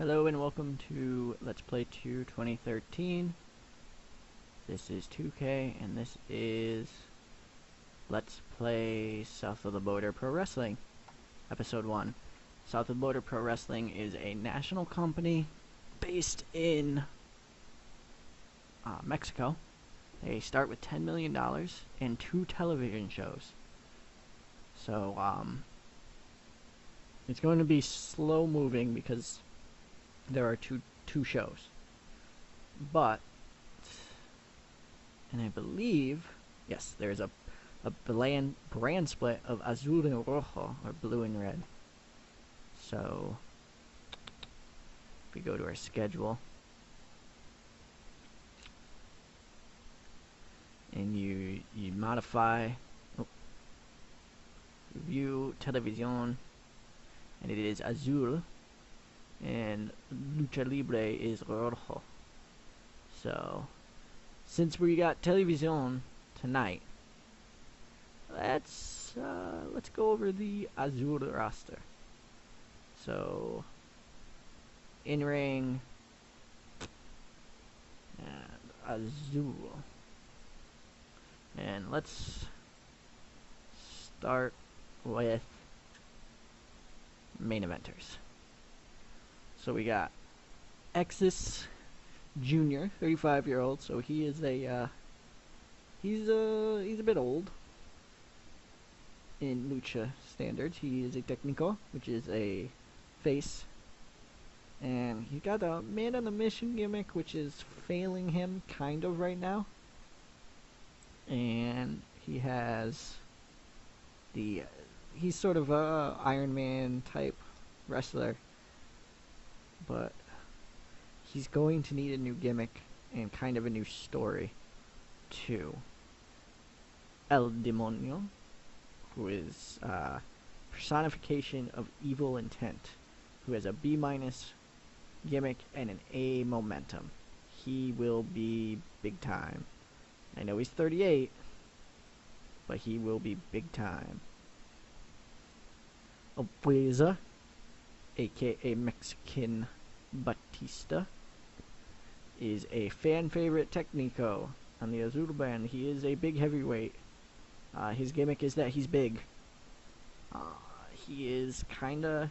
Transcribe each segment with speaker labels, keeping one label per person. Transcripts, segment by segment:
Speaker 1: Hello and welcome to Let's Play 2 2013. This is 2K and this is Let's Play South of the Border Pro Wrestling, Episode 1. South of the Border Pro Wrestling is a national company based in Mexico. They start with $10 million and 2 television shows. So, it's going to be slow moving because there are two shows. But, and I believe, yes, there's a brand split of Azul and Rojo, or blue and red. So, if we go to our schedule, and you modify, view television, and it is Azul, and Lucha Libre is Rojo. So, since we got television tonight, let's go over the Azul roster. So, in-ring and Azul, and let's start with main eventers. So we got Exis Jr., 35-year-old. So he is he's a bit old in lucha standards. He is a técnico, which is a face, and he got a man on a mission gimmick, which is failing him kind of right now. And he has he's sort of a Iron Man type wrestler, but he's going to need a new gimmick and kind of a new story too. El Demonio, who is personification of evil intent, who has a B- gimmick and an A momentum. He will be big time. I know he's 38, but he will be big time. Obuesa, aka Mexican Batista, is a fan favorite Técnico on the Azul Brand. He is a big heavyweight. His gimmick is that he's big. He is kinda.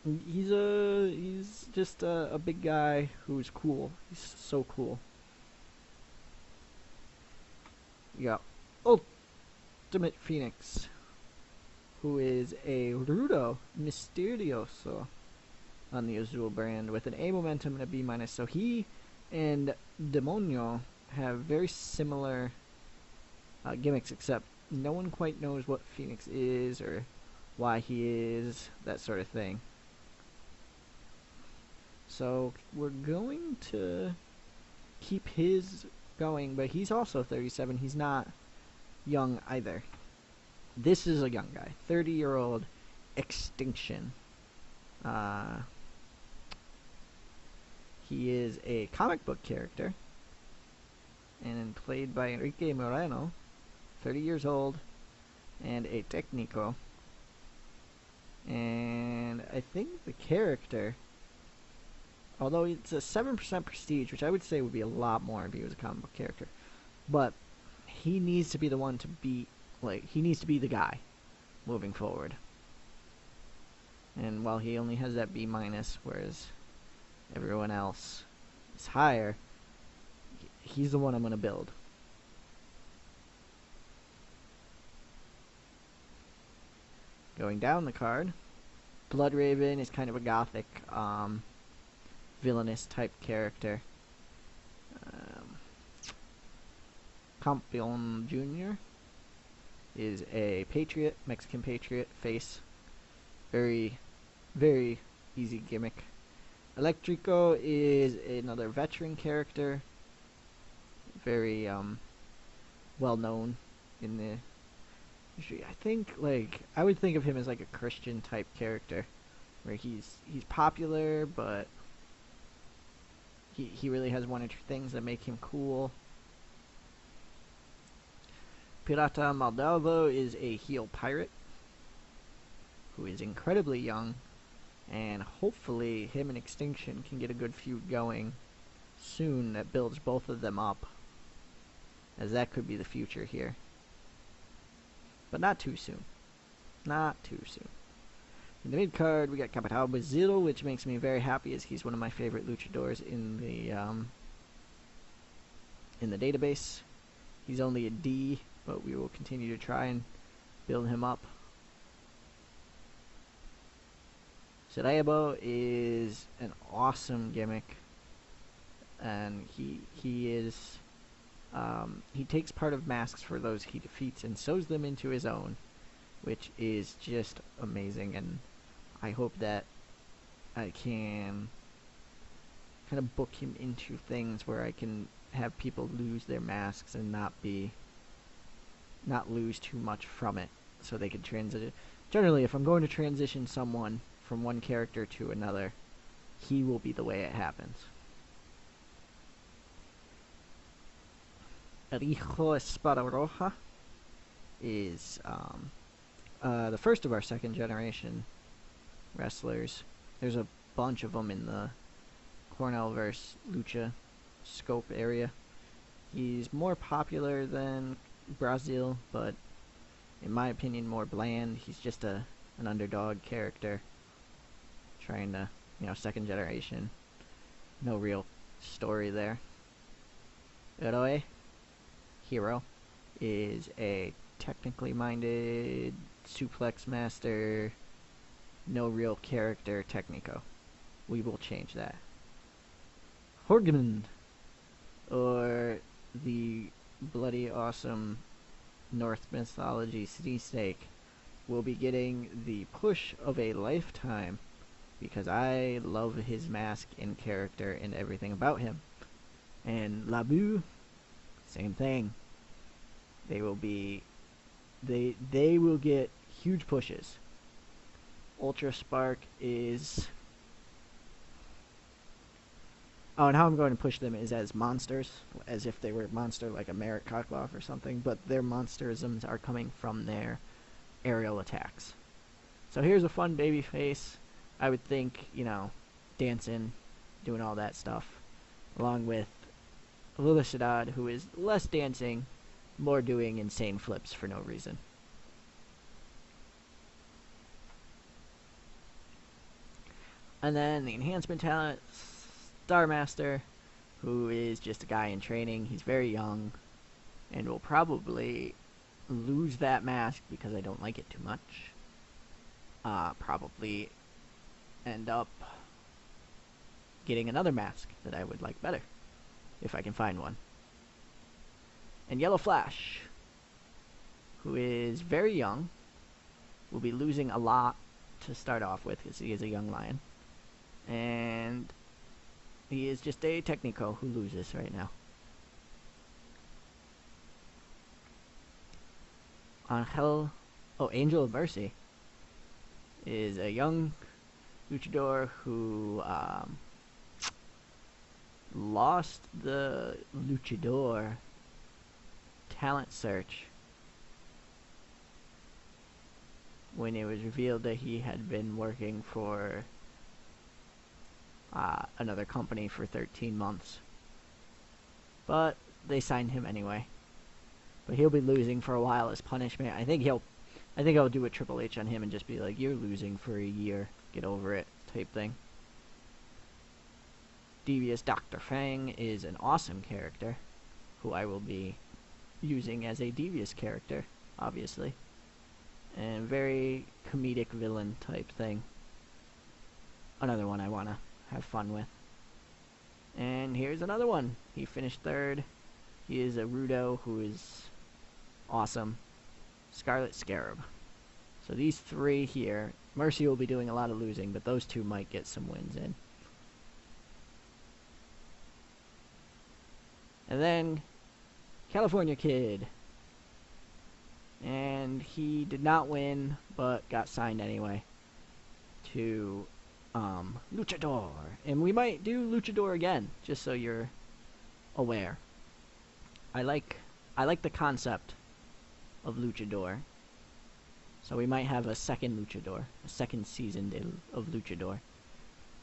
Speaker 1: He's just a big guy who's cool. He's so cool. You got Ultimate Phoenix, who is a Rudo Misterioso on the Azul Brand with an A momentum and a B-. So he and Demonio have very similar gimmicks, except no one quite knows what Phoenix is or why he is, that sort of thing. So we're going to keep his going, but he's also 37. He's not young either. This is a young guy, 30-year-old Extinction. He is a comic book character and played by Enrique Moreno, 30 years old, and a Técnico. And I think the character, although it's a 7% prestige, which I would say would be a lot more if he was a comic book character, but he needs to be the one to beat. He needs to be the guy moving forward. And while he only has that B-, whereas everyone else is higher, he's the one I'm going to build. Going down the card, Blood Raven is kind of a gothic, villainous type character. Campeon Jr. is a patriot, Mexican patriot face. Very, very easy gimmick. Electrico is another veteran character. Very well known in the industry. I think I would think of him as like a Christian type character, where he's popular, but he really has one or two things that make him cool. Pirata Maldavo is a heel pirate who is incredibly young, And hopefully him and Extinction can get a good feud going soon that builds both of them up, as that could be the future here. But not too soon. Not too soon. In the mid card, we got Capitão Brazil, which makes me very happy, as he's one of my favorite luchadors in the database. He's only a D, but we will continue to try and build him up. Cerebro is an awesome gimmick, and he takes part of masks for those he defeats and sews them into his own, which is just amazing. And I hope that I can kind of book him into things where I can have people lose their masks and not lose too much from it, so they can transition. Generally, if I'm going to transition someone from one character to another, he will be the way it happens. Rijo Espada Roja is the first of our second generation wrestlers. There's a bunch of them in the Cornell vs. Lucha scope area. He's more popular than Brazil, but in my opinion more bland. He's just an underdog character trying to, second generation. No real story there. Hero is a technically minded suplex master, no real character technico. We will change that. Horgman, or the bloody awesome Norse mythology city snake, will be getting the push of a lifetime, because I love his mask and character and everything about him. And Labu, same thing. They will get huge pushes. Ultra Spark is... Oh, and how I'm going to push them is as monsters, as if they were a monster like a Merrick Kokloff or something, but their monsterisms are coming from their aerial attacks. So here's a fun baby face. I would think, dancing, doing all that stuff, along with Lula Shadad, who is less dancing, more doing insane flips for no reason. And then the enhancement talent, Starmaster, who is just a guy in training. He's very young, and will probably lose that mask because I don't like it too much. Probably end up getting another mask that I would like better, if I can find one. And Yellow Flash, who is very young, will be losing a lot to start off with, because he is a young lion. And he is just a Technico who loses right now. Angel of Mercy is a young luchador who lost the luchador talent search when it was revealed that he had been working for another company for 13 months. But they signed him anyway. But he'll be losing for a while as punishment. I think I'll do a Triple H on him and just be like, you're losing for a year, get over it, type thing. Devious Dr. Fang is an awesome character, who I will be using as a devious character, obviously. And very comedic villain type thing. Another one I want to have fun with. And here's another one. He finished third. He is a Rudo who is awesome. Scarlet Scarab. So these three here, Mercy will be doing a lot of losing, but those two might get some wins in. And then California Kid. And he did not win, but got signed anyway to Luchador. And we might do Luchador again, just so you're aware. I like the concept of Luchador. So we might have a second Luchador, a second season of Luchador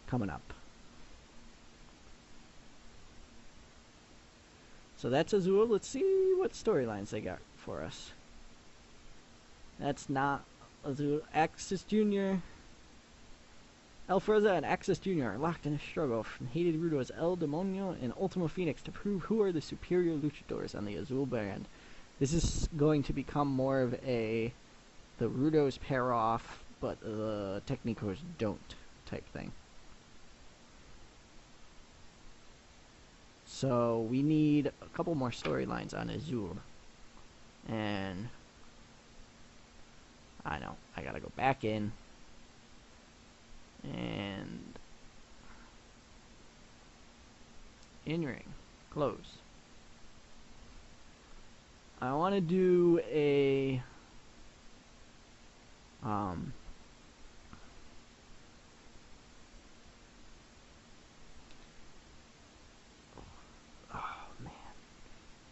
Speaker 1: coming up. So that's Azul. Let's see what storylines they got for us. That's not Azul. Axis Jr. El Forza and Axis Jr. are locked in a struggle from hated Rudos El Demonio and Ultimo Phoenix to prove who are the superior luchadors on the Azul Brand. This is going to become more of a the Rudos pair off, but the Technicos don't type thing. So we need a couple more storylines on Azul. And I know, I gotta go back in and in-ring, close. I want to do a oh man,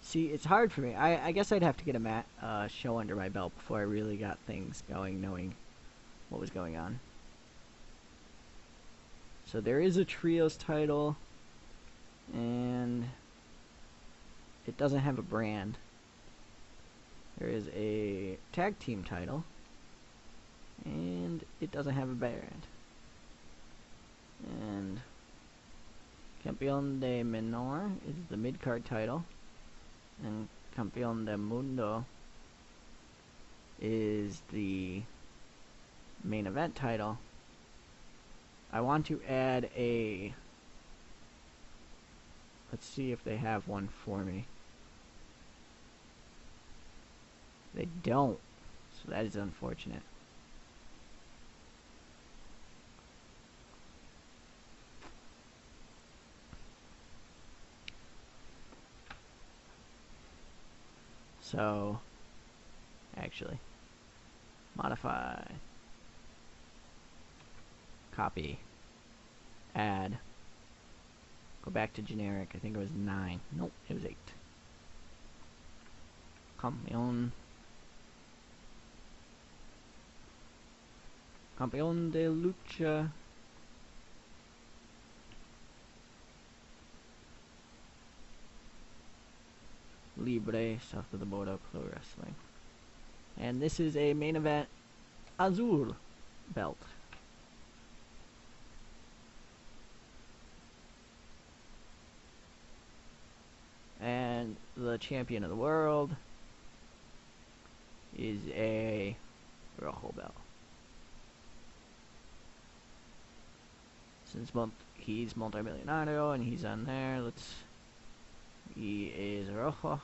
Speaker 1: see, it's hard for me. I guess I'd have to get a show under my belt before I really got things going, knowing what was going on. So there is a trios title, and it doesn't have a brand. There is a tag team title, and it doesn't have a brand. And Campeón de Menor is the mid-card title, and Campeón de Mundo is the main event title. I want to add a... Let's see if they have one for me. They don't, so that is unfortunate. So, actually, modify, copy, add, go back to generic. I think it was 9. Nope, it was 8. Campeón de Lucha Libre South of the Border Pro Wrestling. And this is a main event Azul belt. And the champion of the world is a Rojo belt. Since he's multimillionario and he's on there, he is Rojo.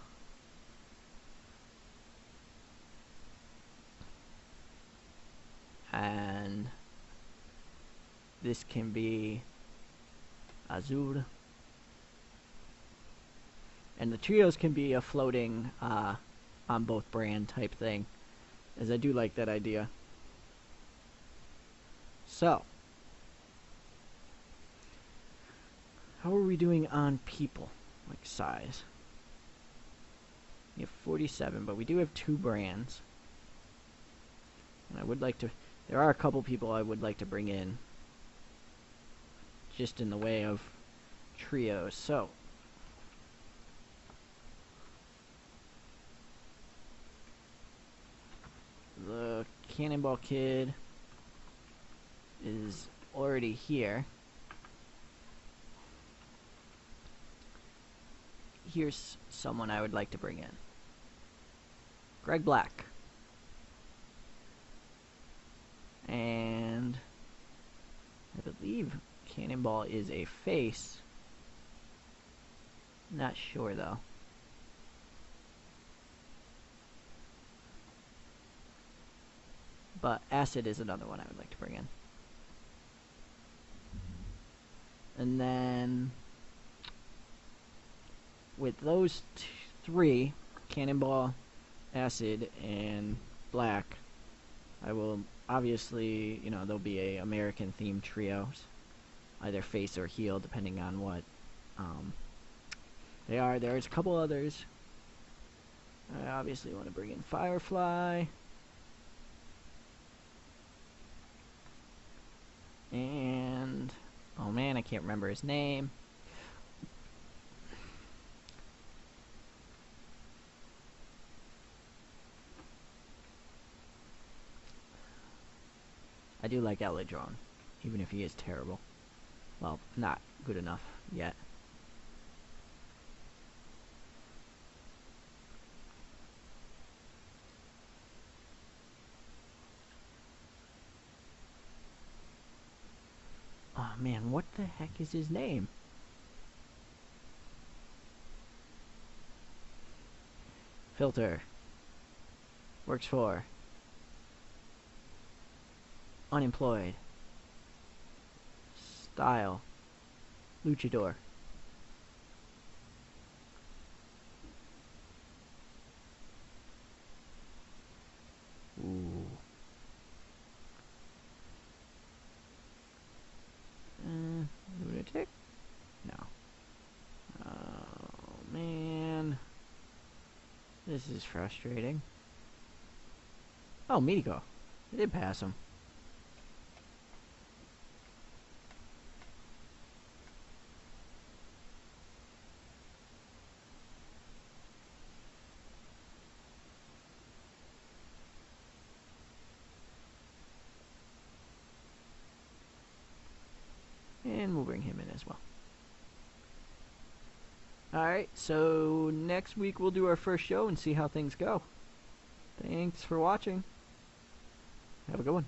Speaker 1: And this can be Azul. And the trios can be a floating on both brand type thing, as I do like that idea. So, how are we doing on people, like size? We have 47, but we do have 2 brands. And I would like to, there are a couple people I would like to bring in, just in the way of trios. So, the Cannonball Kid is already here. Here's someone I would like to bring in. Greg Black. And I believe Cannonball is a face. Not sure though. But Acid is another one I would like to bring in. And then with those 3, Cannonball, Acid, and Black, I will obviously, you know, there'll be a American themed trios, either face or heel, depending on what they are. There's a couple others. I obviously want to bring in Firefly. can't remember his name. I do like Eladron, even if he is terrible. Well, not good enough yet. Oh man, what the heck is his name? Filter. Works for. Unemployed. Style. Luchador. Ooh. Lunatic? No. Oh, man. This is frustrating. Oh, Mitico. I did pass him. And we'll bring him in as well. Alright, so next week we'll do our first show and see how things go. Thanks for watching. Have a good one.